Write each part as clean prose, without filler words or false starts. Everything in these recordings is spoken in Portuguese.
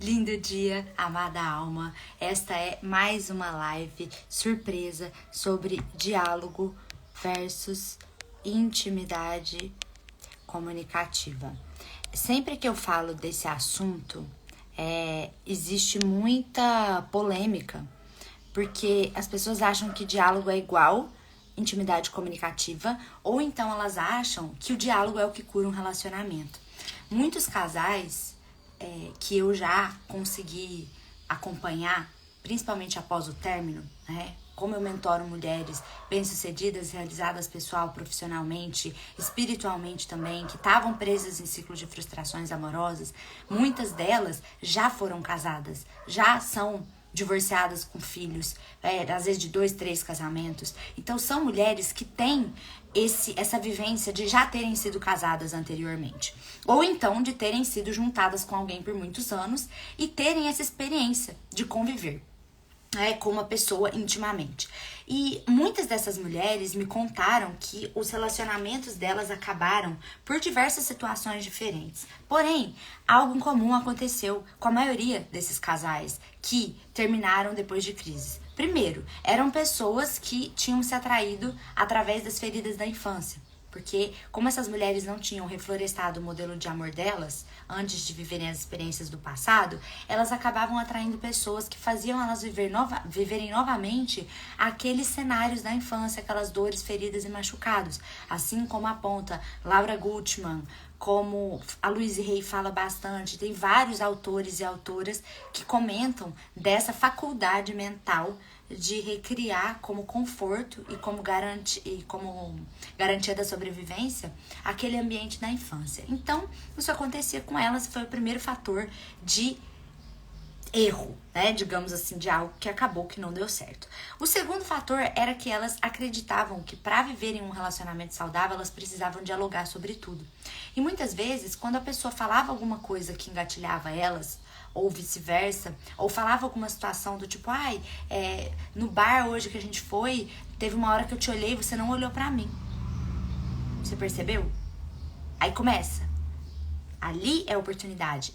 Lindo dia, amada alma. Esta é mais uma live surpresa sobre diálogo versus intimidade comunicativa. Sempre que eu falo desse assunto, existe muita polêmica, porque as pessoas acham que diálogo é igual intimidade comunicativa, ou então elas acham que o diálogo é o que cura um relacionamento. Muitos casais que eu já consegui acompanhar, principalmente após o término, né? Como eu mentoro mulheres bem-sucedidas, realizadas pessoal, profissionalmente, espiritualmente também, que estavam presas em ciclos de frustrações amorosas, muitas delas já foram casadas, já são divorciadas com filhos, às vezes de 2, 3 casamentos. Então são mulheres que têm essa vivência de já terem sido casadas anteriormente. Ou então de terem sido juntadas com alguém por muitos anos e terem essa experiência de conviver com uma pessoa intimamente. E muitas dessas mulheres me contaram que os relacionamentos delas acabaram por diversas situações diferentes. Porém, algo em comum aconteceu com a maioria desses casais que terminaram depois de crises. Primeiro, eram pessoas que tinham se atraído através das feridas da infância. Porque como essas mulheres não tinham reflorestado o modelo de amor delas antes de viverem as experiências do passado, elas acabavam atraindo pessoas que faziam elas viverem novamente aqueles cenários da infância, aquelas dores, feridas e machucados. Assim como aponta Laura Gutman, como a Louise Hay fala bastante, tem vários autores e autoras que comentam dessa faculdade mental de recriar como conforto e como garantia da sobrevivência aquele ambiente da infância. Então, isso acontecia com elas, foi o primeiro fator de erro, né? Digamos assim, de algo que acabou que não deu certo. O segundo fator era que elas acreditavam que para viverem um relacionamento saudável, elas precisavam dialogar sobre tudo. E muitas vezes, quando a pessoa falava alguma coisa que engatilhava elas, ou vice-versa, ou falava alguma situação do tipo, no bar hoje que a gente foi, teve uma hora que eu te olhei e você não olhou pra mim. Você percebeu? Aí começa. Ali é a oportunidade.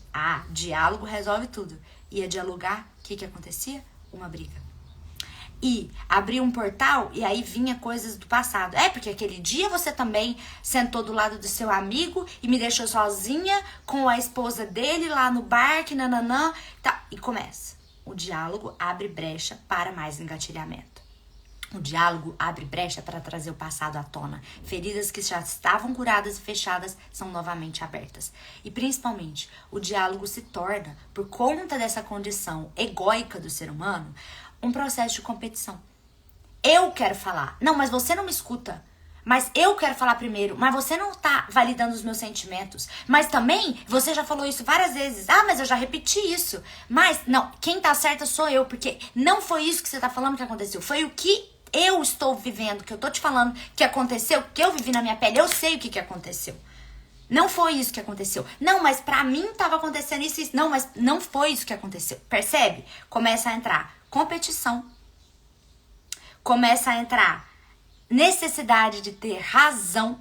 Diálogo resolve tudo. Ia dialogar, o que acontecia? Uma briga. E abria um portal e aí vinha coisas do passado. Porque aquele dia você também sentou do lado do seu amigo e me deixou sozinha com a esposa dele lá no bar, que nananã. Tá. E começa. O diálogo abre brecha para mais engatilhamento. O diálogo abre brecha para trazer o passado à tona. Feridas que já estavam curadas e fechadas são novamente abertas. E principalmente, o diálogo se torna, por conta dessa condição egóica do ser humano, um processo de competição. Eu quero falar. Não, mas você não me escuta. Mas eu quero falar primeiro. Mas você não tá validando os meus sentimentos. Mas também, você já falou isso várias vezes. Mas eu já repeti isso. Mas, não, quem tá certa sou eu. Porque não foi isso que você tá falando que aconteceu. Foi o que eu estou vivendo, que eu tô te falando que aconteceu, que eu vivi na minha pele. Eu sei o que aconteceu. Não foi isso que aconteceu. Não, mas pra mim tava acontecendo isso e isso. Não, mas não foi isso que aconteceu. Percebe? Começa a entrar competição. Começa a entrar necessidade de ter razão.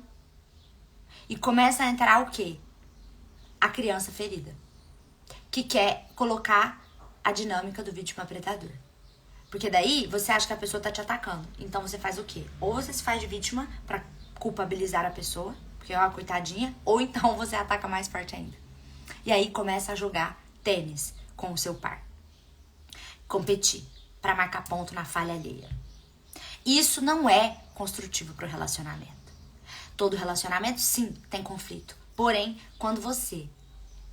E começa a entrar o quê? A criança ferida. Que quer colocar a dinâmica do vítima-predador. Porque daí você acha que a pessoa tá te atacando. Então você faz o quê? Ou você se faz de vítima pra culpabilizar a pessoa, porque é uma coitadinha, ou então você ataca mais forte ainda. E aí começa a jogar tênis com o seu par. Competir pra marcar ponto na falha alheia. Isso não é construtivo pro relacionamento. Todo relacionamento, sim, tem conflito. Porém, quando você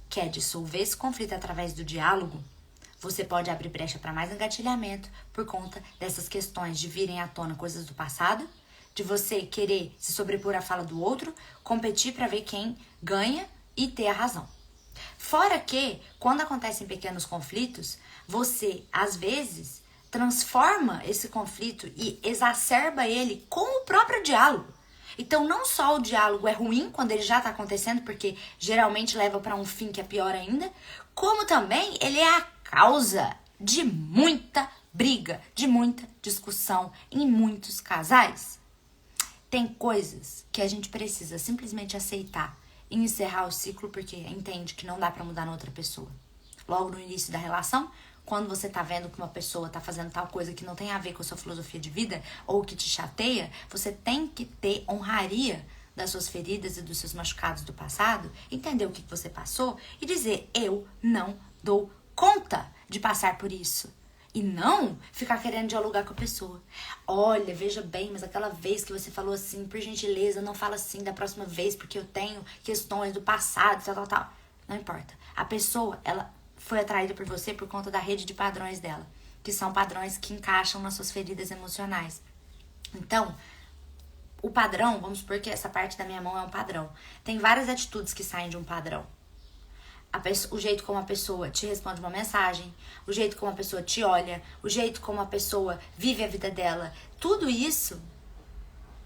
quer dissolver esse conflito através do diálogo, você pode abrir brecha para mais engatilhamento por conta dessas questões de virem à tona coisas do passado, de você querer se sobrepor à fala do outro, competir para ver quem ganha e ter a razão. Fora que, quando acontecem pequenos conflitos, você, às vezes, transforma esse conflito e exacerba ele com o próprio diálogo. Então, não só o diálogo é ruim quando ele já está acontecendo, porque geralmente leva para um fim que é pior ainda, como também ele é a causa de muita briga, de muita discussão em muitos casais. Tem coisas que a gente precisa simplesmente aceitar e encerrar o ciclo porque entende que não dá para mudar na outra pessoa. logo no início da relação. Quando você tá vendo que uma pessoa tá fazendo tal coisa que não tem a ver com a sua filosofia de vida ou que te chateia, você tem que ter honraria das suas feridas e dos seus machucados do passado, entender o que você passou e dizer, eu não dou conta de passar por isso. E não ficar querendo dialogar com a pessoa. Olha, veja bem, mas aquela vez que você falou assim, por gentileza, não fala assim da próxima vez, porque eu tenho questões do passado, tal. Não importa. A pessoa, ela foi atraída por você por conta da rede de padrões dela, que são padrões que encaixam nas suas feridas emocionais. Então, o padrão, vamos supor que essa parte da minha mão é um padrão. Tem várias atitudes que saem de um padrão. O jeito como a pessoa te responde uma mensagem, o jeito como a pessoa te olha, o jeito como a pessoa vive a vida dela. Tudo isso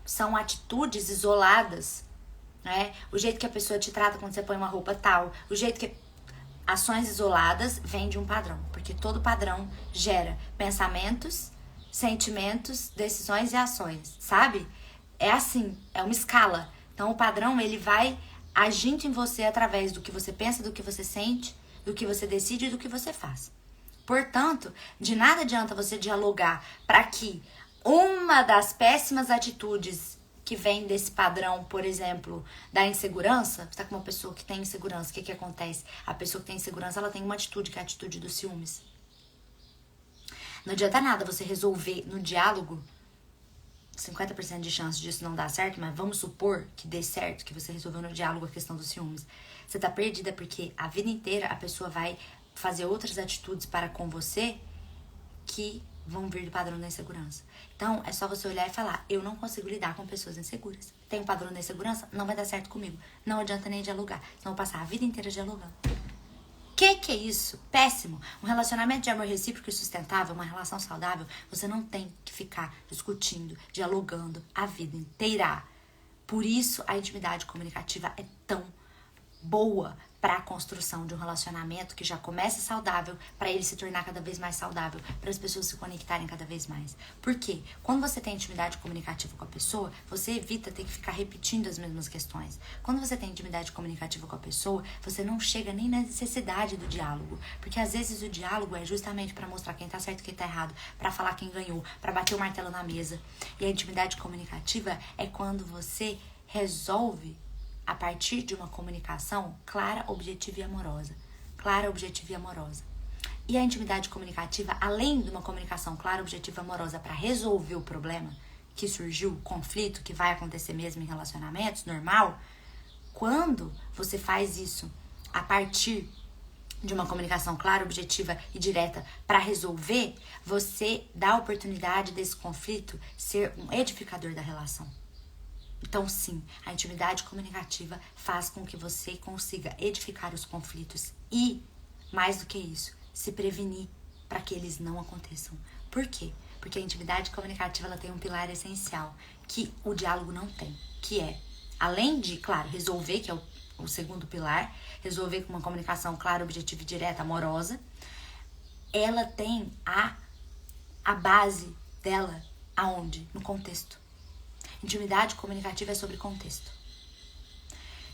são atitudes isoladas, né? O jeito que a pessoa te trata quando você põe uma roupa tal, o jeito que... Ações isoladas vêm de um padrão, porque todo padrão gera pensamentos, sentimentos, decisões e ações, sabe? É assim, é uma escala. Então o padrão, ele vai agindo em você através do que você pensa, do que você sente, do que você decide e do que você faz. Portanto, de nada adianta você dialogar para que uma das péssimas atitudes que vem desse padrão, por exemplo, da insegurança, você tá com uma pessoa que tem insegurança, o que acontece? A pessoa que tem insegurança, ela tem uma atitude, que é a atitude dos ciúmes. Não adianta nada você resolver no diálogo, 50% de chance disso não dar certo, mas vamos supor que dê certo, que você resolveu no diálogo a questão dos ciúmes. Você tá perdida porque a vida inteira a pessoa vai fazer outras atitudes para com você que vão vir do padrão da insegurança. Então, é só você olhar e falar, eu não consigo lidar com pessoas inseguras. Tem um padrão da insegurança? Não vai dar certo comigo. Não adianta nem dialogar. Senão eu vou passar a vida inteira dialogando. Que é isso? Péssimo. Um relacionamento de amor recíproco e sustentável, uma relação saudável, você não tem que ficar discutindo, dialogando a vida inteira. Por isso, a intimidade comunicativa é tão boa para a construção de um relacionamento que já começa saudável, para ele se tornar cada vez mais saudável, para as pessoas se conectarem cada vez mais. Por quê? Quando você tem intimidade comunicativa com a pessoa, você evita ter que ficar repetindo as mesmas questões. Quando você tem intimidade comunicativa com a pessoa, você não chega nem na necessidade do diálogo, porque às vezes o diálogo é justamente para mostrar quem tá certo e quem tá errado, para falar quem ganhou, para bater o martelo na mesa. E a intimidade comunicativa é quando você resolve a partir de uma comunicação clara, objetiva e amorosa. Clara, objetiva e amorosa. E a intimidade comunicativa, além de uma comunicação clara, objetiva e amorosa para resolver o problema que surgiu, o conflito que vai acontecer mesmo em relacionamentos, normal, quando você faz isso a partir de uma comunicação clara, objetiva e direta para resolver, você dá a oportunidade desse conflito ser um edificador da relação. Então, sim, a intimidade comunicativa faz com que você consiga edificar os conflitos e, mais do que isso, se prevenir para que eles não aconteçam. Por quê? Porque a intimidade comunicativa ela tem um pilar essencial que o diálogo não tem, que é, além de, claro, resolver, que é o segundo pilar, resolver com uma comunicação clara, objetiva e direta, amorosa, ela tem a base dela aonde? No contexto. Intimidade comunicativa é sobre contexto.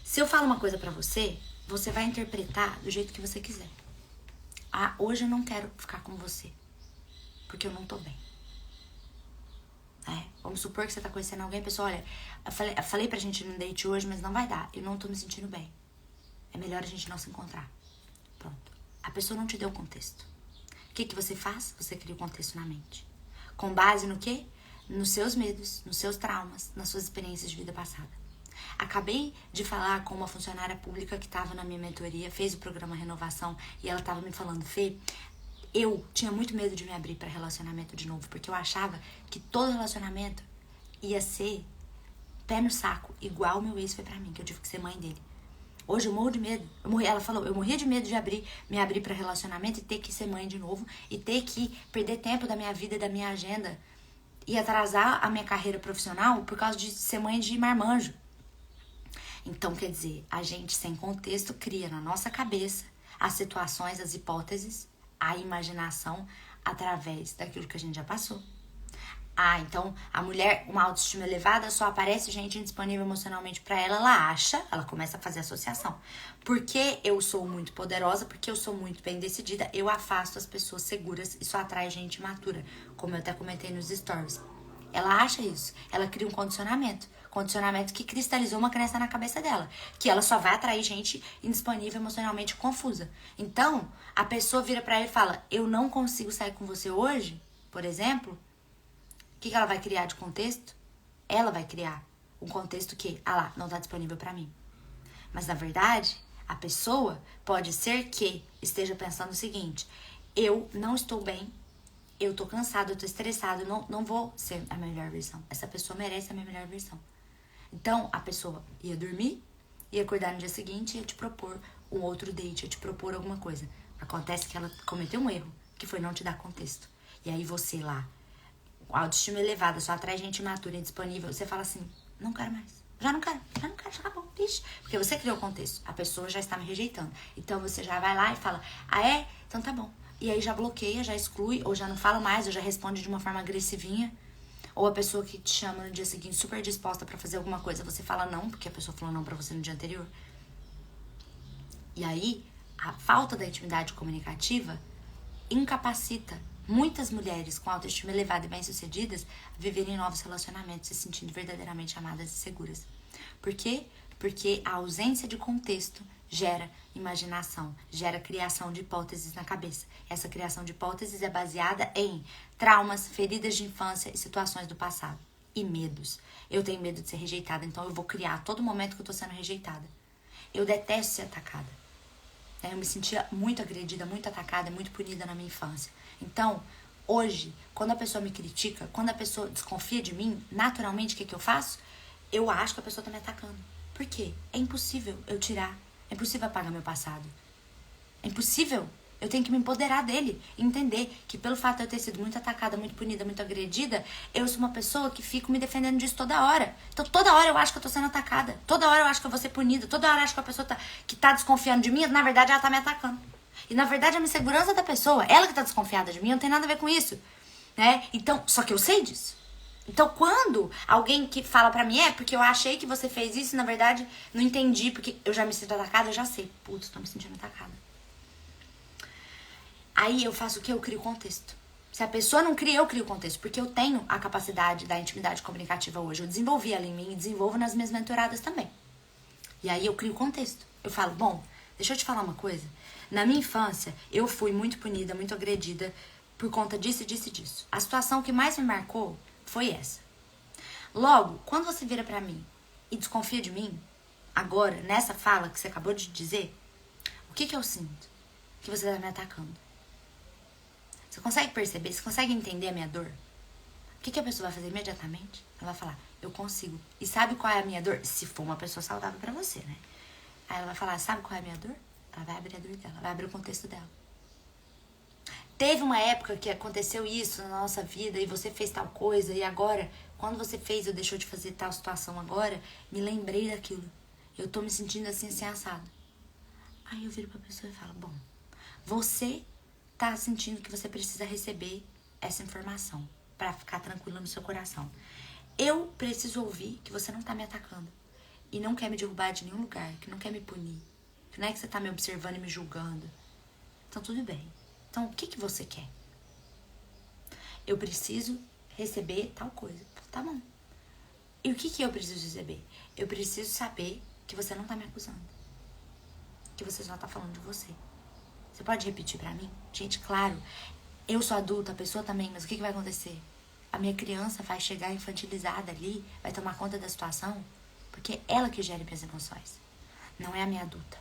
Se eu falo uma coisa pra você, você vai interpretar do jeito que você quiser. Ah, hoje eu não quero ficar com você, porque eu não tô bem. Vamos supor que você tá conhecendo alguém, pessoal, olha, eu falei pra gente ir num date hoje, mas não vai dar, eu não tô me sentindo bem. É melhor a gente não se encontrar. Pronto. A pessoa não te deu contexto. O que você faz? Você cria o contexto na mente. Com base no quê? Nos seus medos, nos seus traumas, nas suas experiências de vida passada. Acabei de falar com uma funcionária pública que estava na minha mentoria, fez o programa Renovação, e ela estava me falando, Fê, eu tinha muito medo de me abrir para relacionamento de novo, porque eu achava que todo relacionamento ia ser pé no saco, igual o meu ex foi pra mim, que eu tive que ser mãe dele. Hoje eu morro de medo. Ela falou, eu morria de medo de me abrir para relacionamento e ter que ser mãe de novo, e ter que perder tempo da minha vida, da minha agenda, e atrasar a minha carreira profissional por causa de ser mãe de marmanjo. Então, quer dizer, a gente sem contexto cria na nossa cabeça as situações, as hipóteses, a imaginação através daquilo que a gente já passou. Ah, então a mulher, uma autoestima elevada, só aparece gente indisponível emocionalmente pra ela, ela acha, ela começa a fazer associação. Porque eu sou muito poderosa, porque eu sou muito bem decidida, eu afasto as pessoas seguras e só atrai gente imatura, como eu até comentei nos stories. Ela acha isso, ela cria um condicionamento que cristalizou uma crença na cabeça dela, que ela só vai atrair gente indisponível emocionalmente confusa. Então, a pessoa vira pra ela e fala, eu não consigo sair com você hoje, por exemplo. O que ela vai criar de contexto? Ela vai criar um contexto que, lá, não tá disponível pra mim. Mas, na verdade, a pessoa pode ser que esteja pensando o seguinte, eu não estou bem, eu tô cansado, eu tô estressado, não vou ser a melhor versão. Essa pessoa merece a minha melhor versão. Então, a pessoa ia dormir, ia acordar no dia seguinte e ia te propor um outro date, ia te propor alguma coisa. Acontece que ela cometeu um erro, que foi não te dar contexto. E aí você lá, autoestima elevada, só atrai gente imatura e indisponível, você fala assim, não quero mais. Já não quero, já acabou, bicho. Porque você criou o contexto, a pessoa já está me rejeitando. Então você já vai lá e fala, ah é? Então tá bom. E aí já bloqueia, já exclui, ou já não fala mais, ou já responde de uma forma agressivinha. Ou a pessoa que te chama no dia seguinte super disposta pra fazer alguma coisa, você fala não, porque a pessoa falou não pra você no dia anterior. E aí, a falta da intimidade comunicativa incapacita muitas mulheres com autoestima elevada e bem-sucedidas a viverem novos relacionamentos, se sentindo verdadeiramente amadas e seguras. Por quê? Porque a ausência de contexto gera imaginação, gera criação de hipóteses na cabeça. Essa criação de hipóteses é baseada em traumas, feridas de infância e situações do passado. E medos. Eu tenho medo de ser rejeitada, então eu vou criar a todo momento que eu tô sendo rejeitada. Eu detesto ser atacada. Eu me sentia muito agredida, muito atacada, muito punida na minha infância. Então, hoje, quando a pessoa me critica, quando a pessoa desconfia de mim, naturalmente, o que eu faço? Eu acho que a pessoa tá me atacando. Por quê? É impossível eu tirar. É impossível apagar meu passado. É impossível. Eu tenho que me empoderar dele. E entender que pelo fato de eu ter sido muito atacada, muito punida, muito agredida, eu sou uma pessoa que fico me defendendo disso toda hora. Então toda hora eu acho que eu tô sendo atacada. Toda hora eu acho que eu vou ser punida. Toda hora eu acho que a pessoa que tá desconfiando de mim, na verdade ela tá me atacando. E na verdade a insegurança da pessoa, ela que tá desconfiada de mim, não tem nada a ver com isso. Né? Então, só que eu sei disso. Então, quando alguém que fala pra mim, porque eu achei que você fez isso, na verdade, não entendi, porque eu já me sinto atacada, eu já sei. Putz, tô me sentindo atacada. Aí eu faço o quê? Eu crio contexto. Se a pessoa não cria, eu crio contexto. Porque eu tenho a capacidade da intimidade comunicativa hoje. Eu desenvolvi ela em mim e desenvolvo nas minhas mentoradas também. E aí eu crio contexto. Eu falo, bom, deixa eu te falar uma coisa. Na minha infância, eu fui muito punida, muito agredida por conta disso, disso e disso. A situação que mais me marcou foi essa. Logo, quando você vira pra mim e desconfia de mim, agora, nessa fala que você acabou de dizer, o que eu sinto? Que você tá me atacando. Você consegue perceber? Você consegue entender a minha dor? O que a pessoa vai fazer imediatamente? Ela vai falar, eu consigo. E sabe qual é a minha dor? Se for uma pessoa saudável pra você, né? Aí ela vai falar, sabe qual é a minha dor? Ela vai abrir a dor dela, vai abrir o contexto dela. Teve uma época que aconteceu isso na nossa vida e você fez tal coisa e agora, quando você fez ou deixou de fazer tal situação agora, me lembrei daquilo. Eu tô me sentindo assim, assim, assado. Aí eu viro pra pessoa e falo, bom, você tá sentindo que você precisa receber essa informação pra ficar tranquila no seu coração. Eu preciso ouvir que você não tá me atacando e não quer me derrubar de nenhum lugar, que não quer me punir, que não é que você tá me observando e me julgando. Então tudo bem. Então o que você quer? Eu preciso receber tal coisa. Tá bom. E o que eu preciso receber? Eu preciso saber que você não tá me acusando. Que você só tá falando de você. Você pode repetir pra mim? Gente, claro, eu sou adulta, a pessoa também, mas o que vai acontecer? A minha criança vai chegar infantilizada ali, vai tomar conta da situação, porque é ela que gera minhas emoções, não é a minha adulta.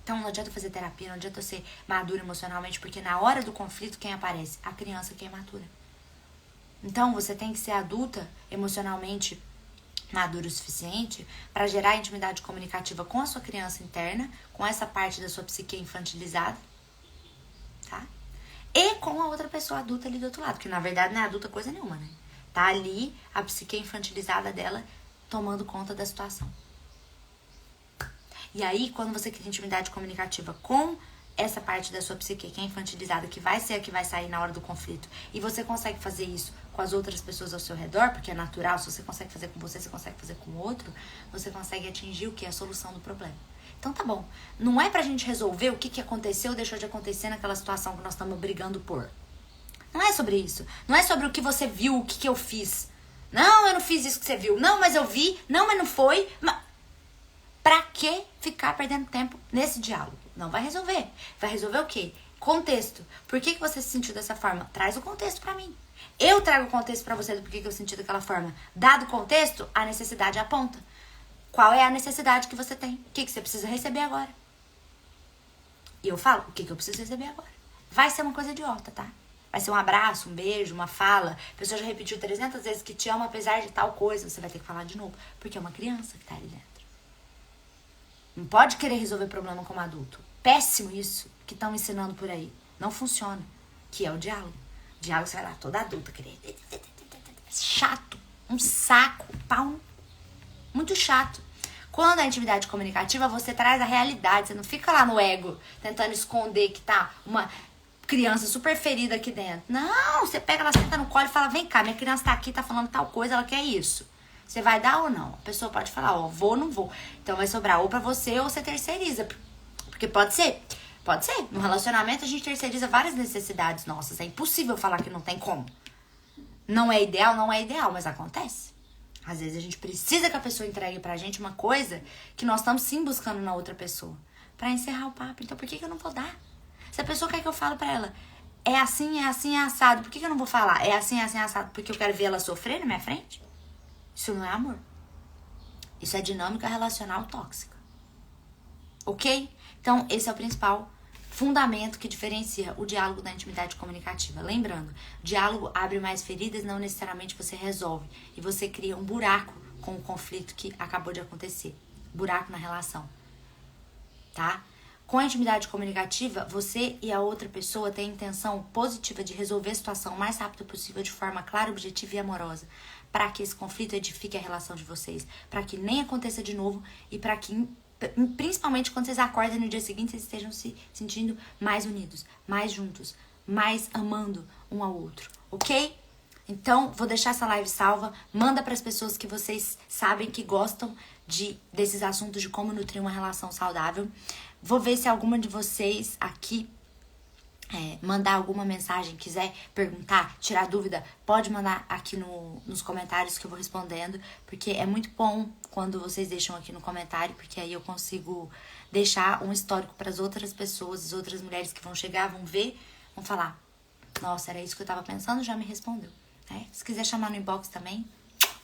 Então não adianta fazer terapia, não adianta eu ser madura emocionalmente, porque na hora do conflito quem aparece? A criança que é imatura. Então você tem que ser adulta emocionalmente maduro o suficiente para gerar intimidade comunicativa com a sua criança interna, com essa parte da sua psique infantilizada, tá? E com a outra pessoa adulta ali do outro lado, que na verdade não é adulta coisa nenhuma, né? Tá ali a psique infantilizada dela tomando conta da situação. E aí, quando você cria intimidade comunicativa com essa parte da sua psique que é infantilizada, que vai ser a que vai sair na hora do conflito, e você consegue fazer isso com as outras pessoas ao seu redor, porque é natural, se você consegue fazer com você consegue fazer com o outro, você consegue atingir o que é a solução do problema. Então tá bom, não é pra gente resolver o que aconteceu ou deixou de acontecer naquela situação que nós estamos brigando por. Não é sobre isso, não é sobre o que você viu, o que eu fiz. Não, eu não fiz isso que você viu, não, mas eu vi, não, mas não foi. Pra que ficar perdendo tempo nesse diálogo? Não vai resolver. Vai resolver o quê? Contexto. Por que você se sentiu dessa forma? Traz o contexto pra mim. Eu trago o contexto pra você do porquê que eu senti daquela forma. Dado o contexto, a necessidade aponta. Qual é a necessidade que você tem? O que você precisa receber agora? E eu falo, o que eu preciso receber agora? Vai ser uma coisa idiota, tá? Vai ser um abraço, um beijo, uma fala. A pessoa já repetiu 300 vezes que te ama apesar de tal coisa. Você vai ter que falar de novo. Porque é uma criança que tá ali dentro. Não pode querer resolver problema como adulto. Péssimo isso que estão ensinando por aí. Não funciona. Que é o diálogo. O diálogo você vai lá, toda adulta, querer. Chato. Um saco. Pau. Muito chato. Quando a intimidade comunicativa, você traz a realidade. Você não fica lá no ego, tentando esconder que tá uma criança super ferida aqui dentro. Não, você pega ela, senta no colo e fala, vem cá, minha criança tá aqui, tá falando tal coisa, ela quer isso. Você vai dar ou não? A pessoa pode falar, ó, vou ou não vou. Então vai sobrar ou pra você ou você terceiriza. Porque pode ser. Pode ser. No relacionamento a gente terceiriza várias necessidades nossas. É impossível falar que não tem como. Não é ideal, mas acontece. Às vezes a gente precisa que a pessoa entregue pra gente uma coisa que nós estamos sim buscando na outra pessoa. Pra encerrar o papo. Então por que eu não vou dar? Se a pessoa quer que eu fale pra ela, é assim, é assado. Por que eu não vou falar? É assim, é assado. Porque eu quero ver ela sofrer na minha frente? Isso não é amor. Isso é dinâmica relacional tóxica. Ok? Então, esse é o principal fundamento que diferencia o diálogo da intimidade comunicativa. Lembrando, diálogo abre mais feridas, não necessariamente você resolve. E você cria um buraco com o conflito que acabou de acontecer. Buraco na relação. Tá? Com a intimidade comunicativa, você e a outra pessoa têm a intenção positiva de resolver a situação o mais rápido possível, de forma clara, objetiva e amorosa, para que esse conflito edifique a relação de vocês, para que nem aconteça de novo e para que, principalmente quando vocês acordem no dia seguinte, vocês estejam se sentindo mais unidos, mais juntos, mais amando um ao outro, ok? Então, vou deixar essa live salva, manda para as pessoas que vocês sabem que gostam desses assuntos de como nutrir uma relação saudável. Vou ver se alguma de vocês aqui mandar alguma mensagem, quiser perguntar, tirar dúvida, pode mandar aqui nos comentários que eu vou respondendo, porque é muito bom quando vocês deixam aqui no comentário, porque aí eu consigo deixar um histórico para as outras pessoas, as outras mulheres que vão chegar, vão ver, vão falar, nossa, era isso que eu tava pensando, já me respondeu. Se quiser chamar no inbox também,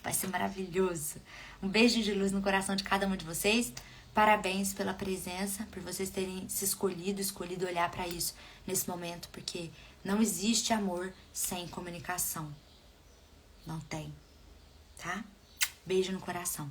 vai ser maravilhoso. Um beijo de luz no coração de cada um de vocês. Parabéns pela presença, por vocês terem se escolhido olhar para isso nesse momento, porque não existe amor sem comunicação. Não tem, tá? Beijo no coração.